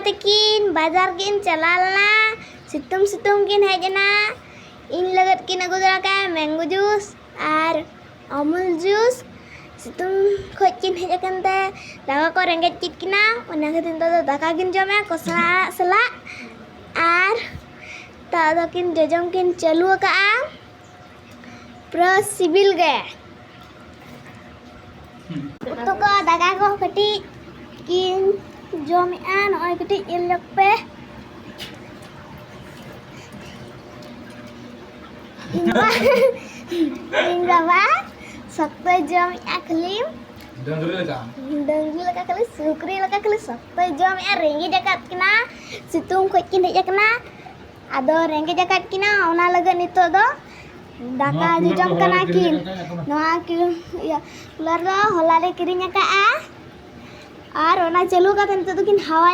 तकिन बाजार किन चलालना सितुंग सितुंग किन हेजना इन लगत किन अगु दरा का मैंगो जूस और अमूल जूस सितुंग खोज किन हेजकन ते दाका को रेंगेज चित किना ओना खातिर तो दाका किन जमे कोसला सला और ता किन जजम किन चालू का पूरा सिबिल गए तो को दाका को कटी किन जमे नय कटी इलक पे इन बाबा सकते जम अखलिम डंगरी लगा खाली सुकरी लगा खाली सकते जम रेंगे जकात किना सितुंग खोज किन हेजकना आदो रेंगे जकात किना ओना लगे नितो दो दाका जम कना किन नोआ कि कूलर दो होला रे किरिंग का और ओना चालू का तो किन हवा